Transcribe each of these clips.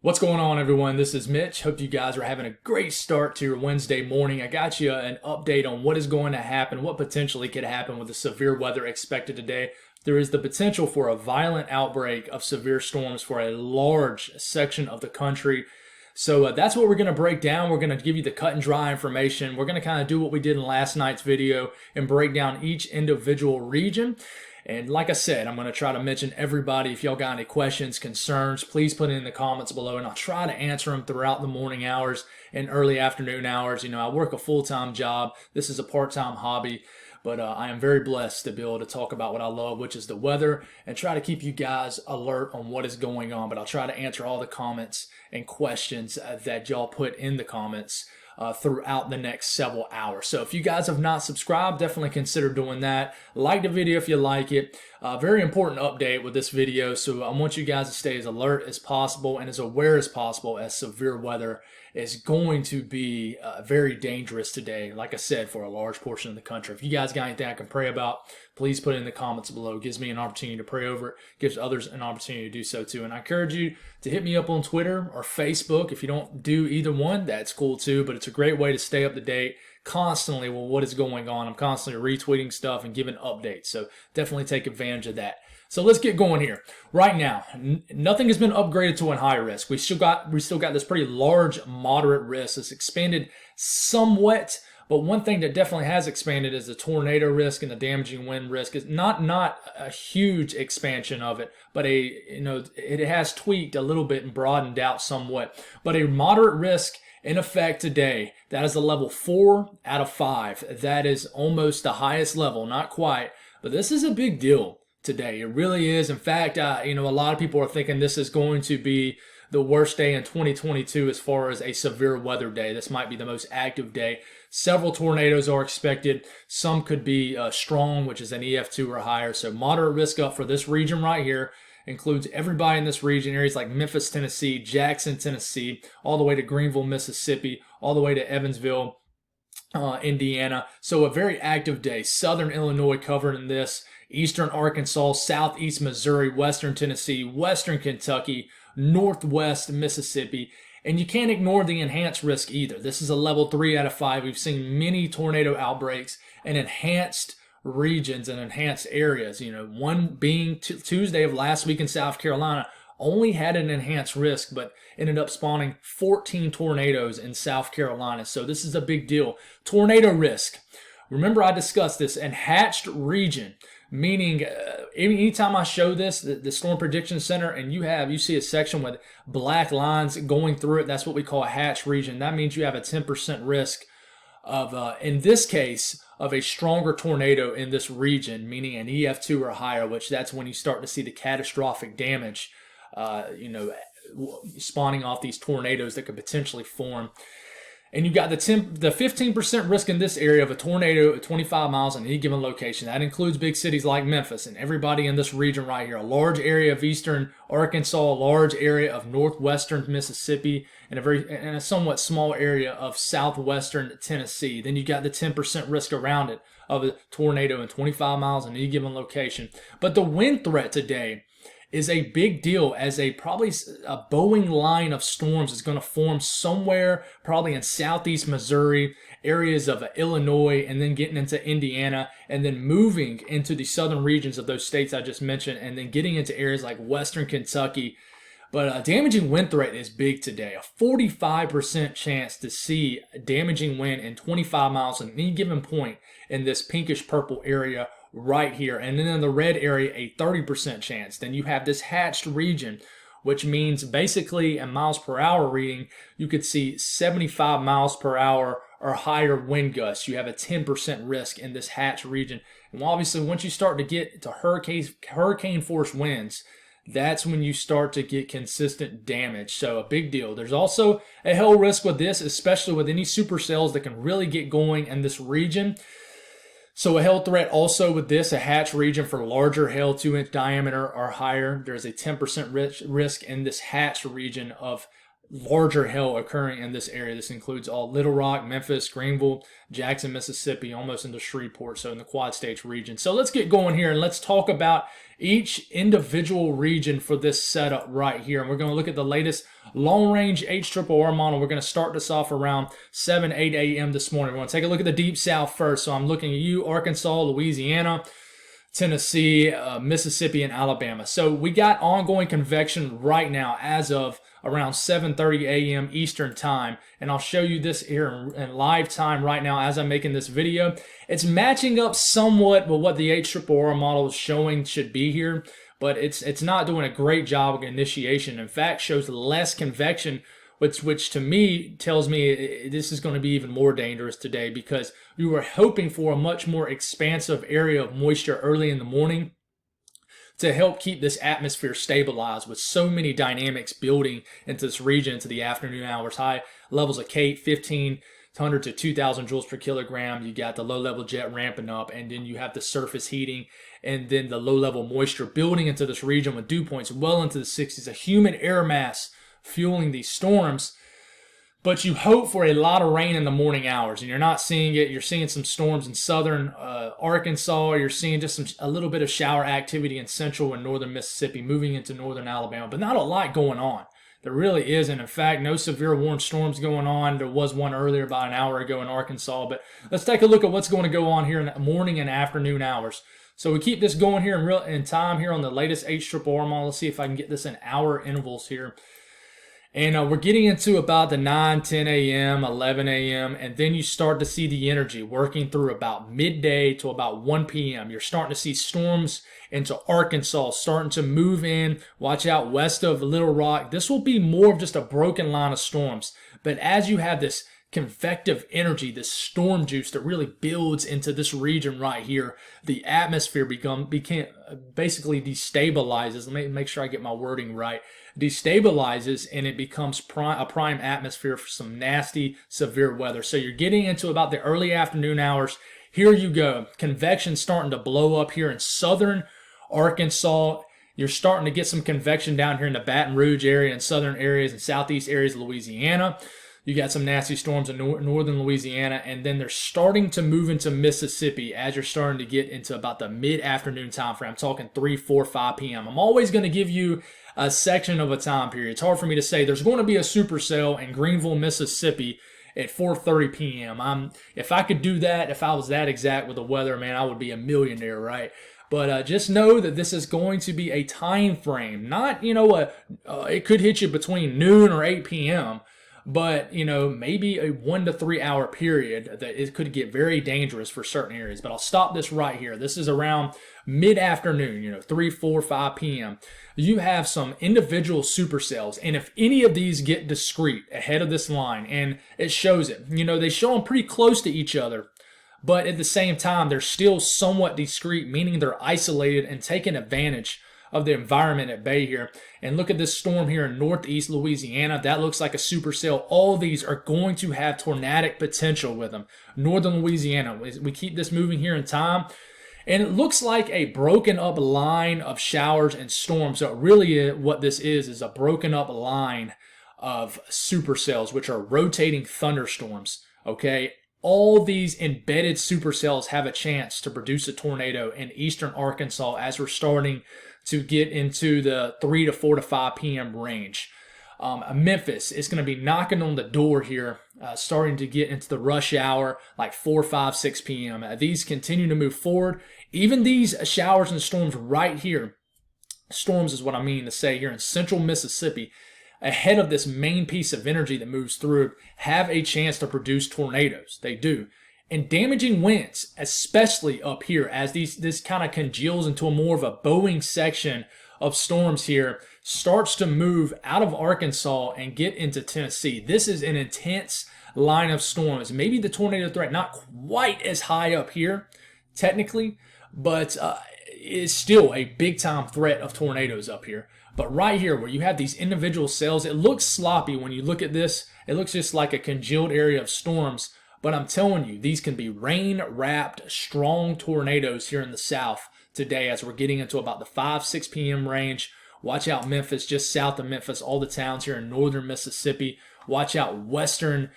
What's going on, everyone? This is Mitch. Hope you guys are having a great start to your Wednesday morning. I got you an update on what is going to happen, what potentially could happen with the severe weather expected today. There is the potential for a violent outbreak of severe storms for a large section of the country. So that's what we're going to break down. We're going to give you the cut and dry information. We're going to kind of do what we did in last night's video and break down each individual region. And like I said, I'm going to try to mention everybody. If y'all got any questions, concerns, please put it in the comments below, and I'll try to answer them throughout the morning hours and early afternoon hours. You know, I work a full-time job. This is a part-time hobby, but I am very blessed to be able to talk about what I love, which is the weather, and try to keep you guys alert on what is going on. But I'll try to answer all the comments and questions that y'all put in the comments throughout the next several hours. So if you guys have not subscribed, definitely consider doing that. Like the video if you like it. Very important update with this video. So I want you guys to stay as alert as possible and as aware as possible, as severe weather is going to be very dangerous today, like I said, for a large portion of the country. If you guys got anything I can pray about, please put it in the comments below. It gives me an opportunity to pray over it, gives others an opportunity to do so too. And I encourage you to hit me up on Twitter or Facebook. If you don't do either one, that's cool too, but it's a great way to stay up to date constantly with what is going on. I'm constantly retweeting stuff and giving updates, so definitely take advantage of that. So let's get going here. Right now, nothing has been upgraded to a high risk. We still got this pretty large moderate risk. It's expanded somewhat, but one thing that definitely has expanded is the tornado risk and the damaging wind risk. It's not a huge expansion of it, but it has tweaked a little bit and broadened out somewhat. But a moderate risk in effect today, that is a level 4 out of 5. That is almost the highest level, not quite, but this is a big deal today. It really is. In fact, a lot of people are thinking this is going to be the worst day in 2022 as far as a severe weather day. This might be the most active day. Several tornadoes are expected. Some could be strong, which is an EF2 or higher. So moderate risk up for this region right here. Includes everybody in this region, areas like Memphis, Tennessee, Jackson, Tennessee, all the way to Greenville, Mississippi, all the way to Evansville, Indiana. So a very active day. Southern Illinois covered in this. Eastern Arkansas, Southeast Missouri, Western Tennessee, Western Kentucky, Northwest Mississippi. And you can't ignore the enhanced risk either. This is a level 3 out of 5. We've seen many tornado outbreaks and enhanced regions and enhanced areas. One being Tuesday of last week in South Carolina only had an enhanced risk, but ended up spawning 14 tornadoes in South Carolina. So this is a big deal. Tornado risk. Remember, I discussed this enhanced region, meaning anytime I show this, the Storm Prediction Center, and you see a section with black lines going through it, that's what we call a hatched region. That means you have a 10% risk of, in this case, of a stronger tornado in this region, meaning an EF2 or higher, which that's when you start to see the catastrophic damage, spawning off these tornadoes that could potentially form. And you got the 15% risk in this area of a tornado at 25 miles in any given location. That includes big cities like Memphis and everybody in this region right here. A large area of eastern Arkansas, a large area of northwestern Mississippi, and a somewhat small area of southwestern Tennessee. Then you got the 10% risk around it of a tornado in 25 miles in any given location. But the wind threat today is a big deal, as probably a Boeing line of storms is going to form somewhere probably in southeast Missouri, areas of Illinois, and then getting into Indiana, and then moving into the southern regions of those states I just mentioned, and then getting into areas like western Kentucky. But a damaging wind threat is big today. A 45% chance to see damaging wind in 25 miles at any given point in this pinkish purple area right here. And then in the red area, a 30% chance. Then you have this hatched region, which means basically a miles per hour reading, you could see 75 miles per hour or higher wind gusts. You have a 10% risk in this hatched region. And obviously, once you start to get to hurricane force winds, that's when you start to get consistent damage. So a big deal. There's also a hail risk with this, especially with any supercells that can really get going in this region. So a hail threat also with this, a hatch region for larger hail, 2-inch diameter or higher. There's a 10% risk in this hatch region of larger hail occurring in this area. This includes all Little Rock, Memphis, Greenville, Jackson, Mississippi, almost into Shreveport, so in the Quad States region. So let's get going here and let's talk about each individual region for this setup right here. And we're going to look at the latest long-range HRRR model. We're going to start this off around 8 a.m. this morning. We're going to take a look at the Deep South first. So I'm looking at you, Arkansas, Louisiana, Tennessee, Mississippi, and Alabama. So we got ongoing convection right now as of around 7:30 a.m. Eastern time, and I'll show you this here in live time right now as I'm making this video. It's matching up somewhat with what the HRRR model is showing should be here, but it's not doing a great job of initiation. In fact, shows less convection, which to me tells me this is going to be even more dangerous today, because we were hoping for a much more expansive area of moisture early in the morning to help keep this atmosphere stabilized, with so many dynamics building into this region into the afternoon hours. High levels of Kate, 1,500 to 2,000 joules per kilogram. You got the low-level jet ramping up, and then you have the surface heating, and then the low-level moisture building into this region with dew points well into the 60s. A humid air mass fueling these storms. But you hope for a lot of rain in the morning hours, and you're not seeing it. You're seeing some storms in southern Arkansas. You're seeing just a little bit of shower activity in central and northern Mississippi, moving into northern Alabama, but not a lot going on. There really isn't. In fact, no severe warm storms going on. There was one earlier about an hour ago in Arkansas, but let's take a look at what's going to go on here in the morning and afternoon hours. So we keep this going here in time here on the latest HRRR model. Let's see if I can get this in hour intervals here. And we're getting into about the 9, 10 a.m., 11 a.m., and then you start to see the energy working through about midday to about 1 p.m. You're starting to see storms into Arkansas starting to move in. Watch out west of Little Rock. This will be more of just a broken line of storms. But as you have this convective energy, this storm juice that really builds into this region right here, the atmosphere basically destabilizes. Let me make sure I get my wording right. Destabilizes, and it becomes a prime atmosphere for some nasty, severe weather. So you're getting into about the early afternoon hours. Here you go. Convection starting to blow up here in southern Arkansas. You're starting to get some convection down here in the Baton Rouge area and southern areas and southeast areas of Louisiana. You got some nasty storms in northern Louisiana, and then they're starting to move into Mississippi as you're starting to get into about the mid-afternoon time frame. I'm talking 3, 4, 5 p.m. I'm always going to give you a section of a time period. It's hard for me to say. There's going to be a supercell in Greenville, Mississippi at 4:30 p.m. If I could do that, if I was that exact with the weather, man, I would be a millionaire, right? But just know that this is going to be a time frame. Not, it could hit you between noon or 8 p.m., but, maybe a 1 to 3 hour period that it could get very dangerous for certain areas. But I'll stop this right here. This is around mid-afternoon, 3, 4, 5 p.m. You have some individual supercells, and if any of these get discrete ahead of this line, and it shows it, they show them pretty close to each other, but at the same time, they're still somewhat discrete, meaning they're isolated and taking advantage of the environment at bay here. And look at this storm here in northeast Louisiana. That looks like a supercell. All these are going to have tornadic potential with them. Northern Louisiana, we keep this moving here in time, and it looks like a broken up line of showers and storms. So really what this is a broken up line of supercells, which are rotating thunderstorms, okay? All these embedded supercells have a chance to produce a tornado in eastern Arkansas as we're starting to get into the 3 to 4 to 5 p.m. range. Memphis is going to be knocking on the door here, starting to get into the rush hour, like 4, 5, 6 p.m. These continue to move forward. Even these showers and storms right here, storms is what I mean to say here in central Mississippi, ahead of this main piece of energy that moves through, have a chance to produce tornadoes. They do. And damaging winds, especially up here, as this kind of congeals into a more of a bowing section of storms here, starts to move out of Arkansas and get into Tennessee. This is an intense line of storms. Maybe the tornado threat not quite as high up here, technically, but it's still a big-time threat of tornadoes up here. But right here, where you have these individual cells, it looks sloppy when you look at this. It looks just like a congealed area of storms. But I'm telling you, these can be rain-wrapped, strong tornadoes here in the south today as we're getting into about the 5, 6 p.m. range, Watch out Memphis, just south of Memphis, all the towns here in northern Mississippi. Watch out western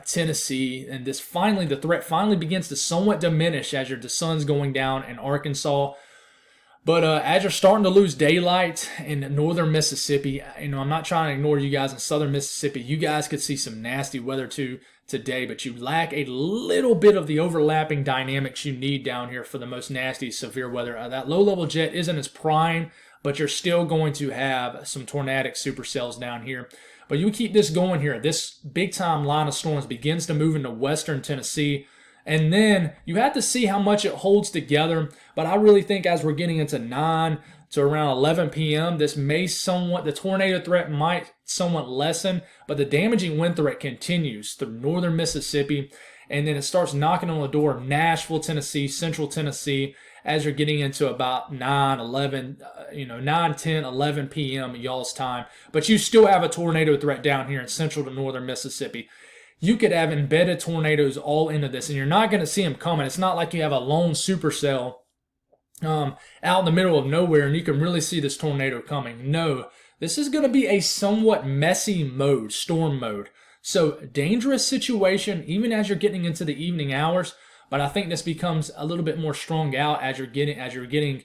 Tennessee. And the threat finally begins to somewhat diminish as the sun's going down in Arkansas. But as you're starting to lose daylight in northern Mississippi, I'm not trying to ignore you guys in southern Mississippi. You guys could see some nasty weather too today, but you lack a little bit of the overlapping dynamics you need down here for the most nasty, severe weather. That low-level jet isn't as prime, but you're still going to have some tornadic supercells down here. But you keep this going here. This big-time line of storms begins to move into western Tennessee. And then you have to see how much it holds together. But I really think as we're getting into 9 to around 11 p.m., the tornado threat might somewhat lessen, but the damaging wind threat continues through northern Mississippi. And then it starts knocking on the door of Nashville, Tennessee, central Tennessee, as you're getting into about 9, 10, 11 p.m. y'all's time. But you still have a tornado threat down here in central to northern Mississippi. You could have embedded tornadoes all into this, and you're not going to see them coming. It's not like you have a lone supercell out in the middle of nowhere, and you can really see this tornado coming. No, this is going to be a somewhat messy mode, storm mode. So dangerous situation, even as you're getting into the evening hours. But I think this becomes a little bit more strung out as you're getting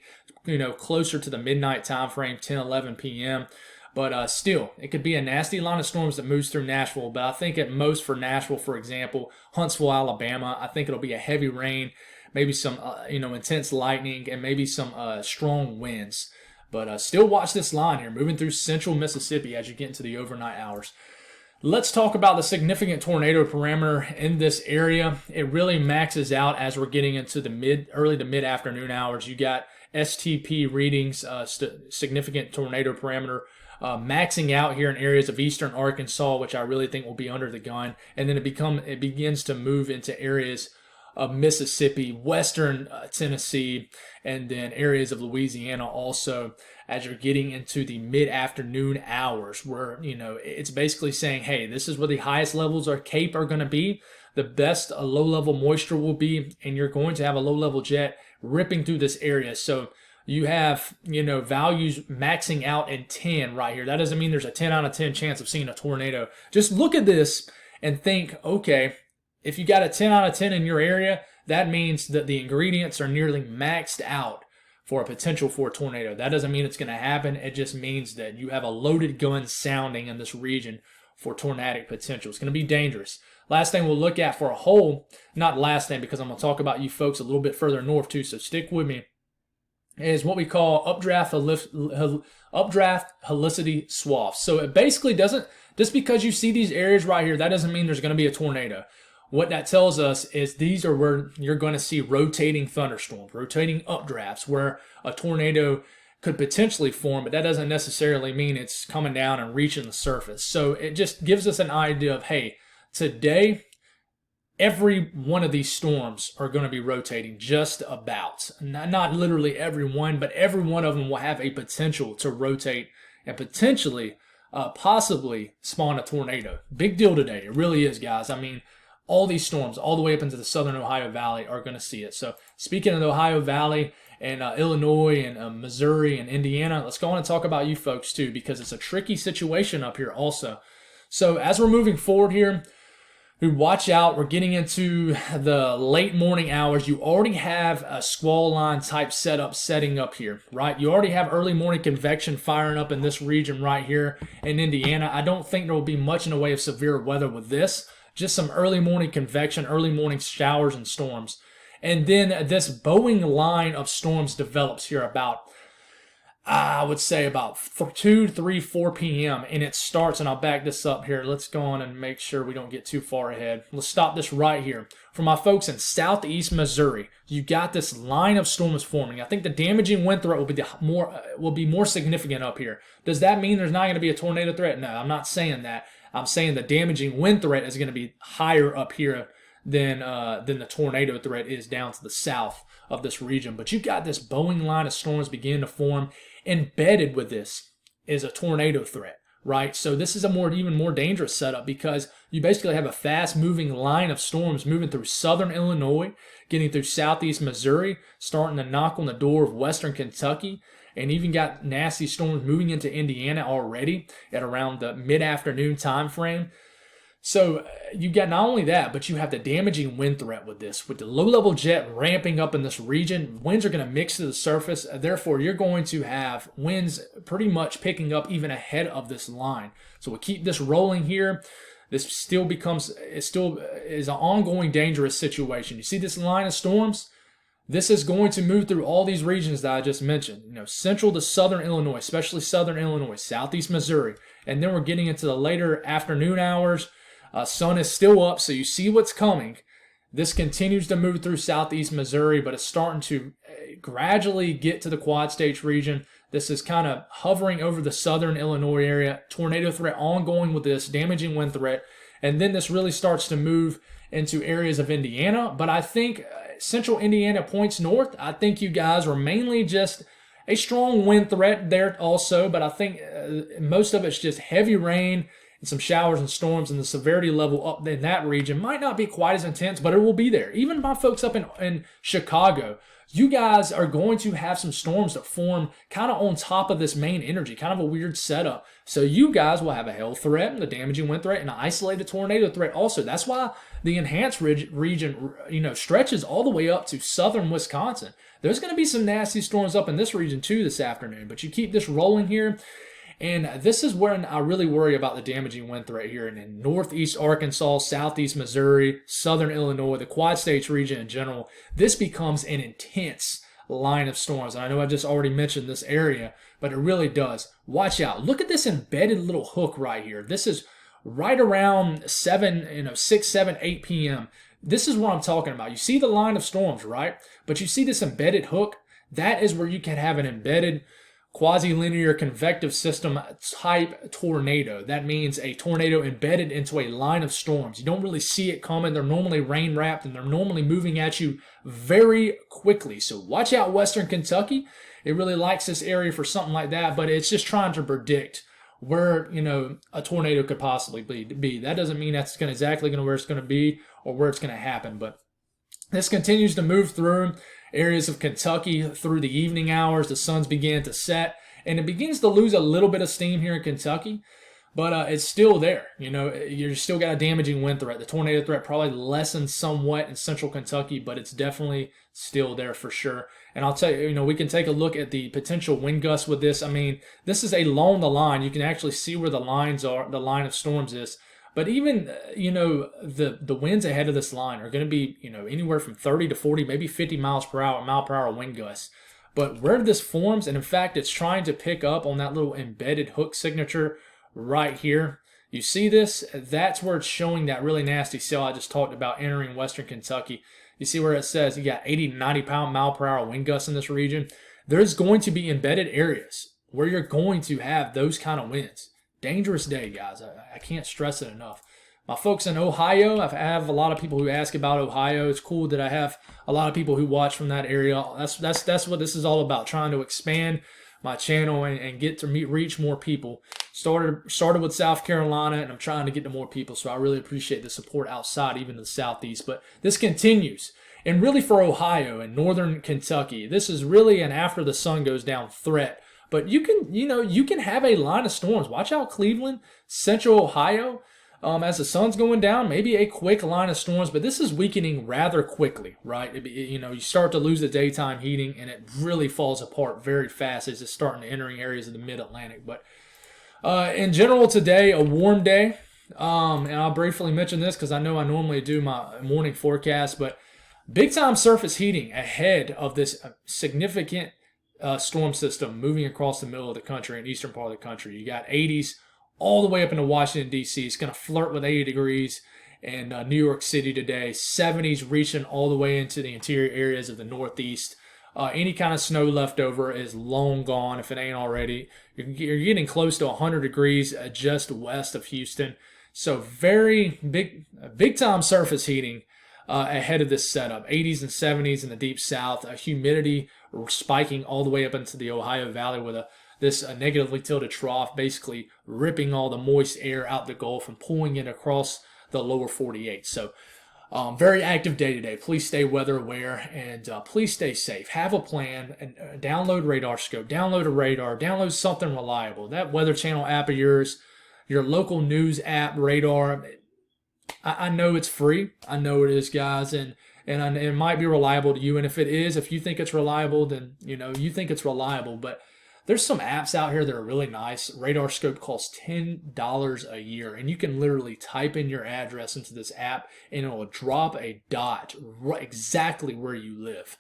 closer to the midnight time frame, 10, 11 p.m. But still, it could be a nasty line of storms that moves through Nashville. But I think at most for Nashville, for example, Huntsville, Alabama, I think it'll be a heavy rain, maybe some intense lightning, and maybe some strong winds. But still watch this line here, moving through central Mississippi as you get into the overnight hours. Let's talk about the significant tornado parameter in this area. It really maxes out as we're getting into the early to mid-afternoon hours. You got STP readings, significant tornado parameter, maxing out here in areas of eastern Arkansas, which I really think will be under the gun. And then it begins to move into areas of Mississippi, western Tennessee, and then areas of Louisiana also as you're getting into the mid-afternoon hours where, it's basically saying, hey, this is where the highest levels of CAPE are going to be, the best low-level moisture will be, and you're going to have a low-level jet ripping through this area. So you have, values maxing out in 10 right here. That doesn't mean there's a 10 out of 10 chance of seeing a tornado. Just look at this and think, okay, if you got a 10 out of 10 in your area, that means that the ingredients are nearly maxed out for a potential for a tornado. That doesn't mean it's going to happen. It just means that you have a loaded gun sounding in this region for tornadic potential. It's going to be dangerous. Last thing we'll look at for a whole, not last thing because I'm going to talk about you folks a little bit further north too, so stick with me, is what we call updraft helicity swaths. So it basically doesn't, just because you see these areas right here, that doesn't mean there's going to be a tornado. What that tells us is these are where you're going to see rotating thunderstorms, rotating updrafts, where a tornado could potentially form, but that doesn't necessarily mean it's coming down and reaching the surface. So it just gives us an idea of, hey, today, every one of these storms are going to be rotating just about. Not literally every one, but every one of them will have a potential to rotate and potentially, possibly spawn a tornado. Big deal today. It really is, guys. I mean, all these storms, all the way up into the southern Ohio Valley, are going to see it. So speaking of the Ohio Valley and Illinois and Missouri and Indiana, let's go on and talk about you folks too, because it's a tricky situation up here also. So as we're moving forward here, watch out. We're getting into the late morning hours. You already have a squall line type setup setting up here, right? You already have early morning convection firing up in this region right here in Indiana. I don't think there will be much in the way of severe weather with this. Just some early morning convection, early morning showers and storms. And then this Boeing line of storms develops here about, I would say about 2, 3, 4 p.m. And it starts, and I'll back this up here. Let's go on and make sure we don't get too far ahead. Let's stop this right here. For my folks in southeast Missouri, you got this line of storms forming. I think the damaging wind threat will be more significant up here. Does that mean there's not going to be a tornado threat? No, I'm not saying that. I'm saying the damaging wind threat is going to be higher up here than the tornado threat is down to the south of this region. But you got this Boeing line of storms begin to form. Embedded with this is a tornado threat, right? So this is a even more dangerous setup because you basically have a fast-moving line of storms moving through southern Illinois, getting through southeast Missouri, starting to knock on the door of western Kentucky, and even got nasty storms moving into Indiana already at around the mid-afternoon time frame. So you got not only that, but you have the damaging wind threat with this. With the low-level jet ramping up in this region, winds are going to mix to the surface. Therefore, you're going to have winds pretty much picking up even ahead of this line. So we'll keep this rolling here. This still is an ongoing dangerous situation. You see this line of storms? This is going to move through all these regions that I just mentioned. Central to southern Illinois, especially southern Illinois, southeast Missouri. And then we're getting into the later afternoon hours. Sun is still up, so you see what's coming. This continues to move through southeast Missouri, but it's starting to gradually get to the Quad States region. This is kind of hovering over the southern Illinois area. Tornado threat ongoing with this, damaging wind threat. And then this really starts to move into areas of Indiana. But I think central Indiana points north. I think you guys are mainly just a strong wind threat there also. But I think most of it's just heavy rain and some showers and storms, and the severity level up in that region might not be quite as intense, but it will be there. Even my folks up in Chicago, you guys are going to have some storms that form kind of on top of this main energy, kind of a weird setup. So you guys will have a hail threat, the damaging wind threat, and an isolated tornado threat also. That's why the enhanced region, stretches all the way up to southern Wisconsin. There's going to be some nasty storms up in this region too this afternoon, but you keep this rolling here. And this is where I really worry about the damaging wind threat here in northeast Arkansas, southeast Missouri, southern Illinois, the Quad States region in general. This becomes an intense line of storms. And I know I just already mentioned this area, but it really does. Watch out. Look at this embedded little hook right here. This is right around 6, 7, 8 p.m. This is what I'm talking about. You see the line of storms, right? But you see this embedded hook? That is where you can have an embedded quasi-linear convective system type tornado. That means a tornado embedded into a line of storms. You don't really see it coming. They're normally rain wrapped and they're normally moving at you very quickly. So watch out, western Kentucky. It really likes this area for something like that, but it's just trying to predict where a tornado could possibly be. That doesn't mean that's exactly where it's going to be or where it's going to happen, but this continues to move through areas of Kentucky through the evening hours. The sun's beginning to set, and it begins to lose a little bit of steam here in Kentucky, but it's still there. You're still got a damaging wind threat. The tornado threat probably lessens somewhat in central Kentucky, but it's definitely still there for sure. And I'll tell you, we can take a look at the potential wind gusts with this. I mean, this is along the line. You can actually see where the lines are, the line of storms is. But even, the winds ahead of this line are going to be, anywhere from 30 to 40, maybe 50 mile per hour wind gusts. But where this forms, and in fact, it's trying to pick up on that little embedded hook signature right here. You see this? That's where it's showing that really nasty cell I just talked about entering western Kentucky. You see where it says you got 80 to 90 mile per hour wind gusts in this region? There's going to be embedded areas where you're going to have those kind of winds. Dangerous day, guys. I can't stress it enough. My folks in Ohio, I have a lot of people who ask about Ohio. It's cool that I have a lot of people who watch from that area. That's what this is all about, trying to expand my channel and get to reach more people. Started with South Carolina, and I'm trying to get to more people, so I really appreciate the support outside, even the Southeast. But this continues. And really for Ohio and northern Kentucky, this is really an after the sun goes down threat. But you can have a line of storms. Watch out, Cleveland, central Ohio. As the sun's going down, maybe a quick line of storms, but this is weakening rather quickly, right? You start to lose the daytime heating, and it really falls apart very fast as it's starting to entering areas of the mid-Atlantic. But in general today, a warm day, and I'll briefly mention this because I know I normally do my morning forecast, but big-time surface heating ahead of this significant storm system moving across the middle of the country and eastern part of the country. You got 80s all the way up into Washington, D.C. It's going to flirt with 80 degrees in New York City today. 70s reaching all the way into the interior areas of the Northeast. Any kind of snow left over is long gone if it ain't already. You're getting close to 100 degrees just west of Houston. So very big time surface heating ahead of this setup. 80s and 70s in the deep south. Humidity spiking all the way up into the Ohio Valley with this negatively tilted trough basically ripping all the moist air out the Gulf and pulling it across the lower 48. So very active day today. Please stay weather aware and please stay safe. Have a plan and download Radar Scope, download a radar, download something reliable. That Weather Channel app of yours, your local news app, Radar. I know it's free. I know it is, guys, and it might be reliable to you. And if it is, if you think it's reliable, then you think it's reliable. But there's some apps out here that are really nice. Radar Scope costs $10 a year, and you can literally type in your address into this app, and it will drop a dot right exactly where you live.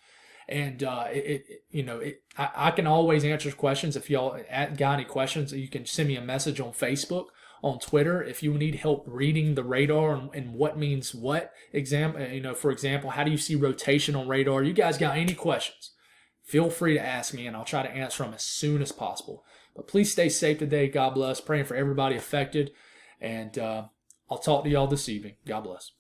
And I can always answer questions. If y'all got any questions, you can send me a message on Facebook, on Twitter. If you need help reading the radar and what means what, for example, how do you see rotation on radar? You guys got any questions? Feel free to ask me, and I'll try to answer them as soon as possible. But please stay safe today. God bless. Praying for everybody affected. And I'll talk to y'all this evening. God bless.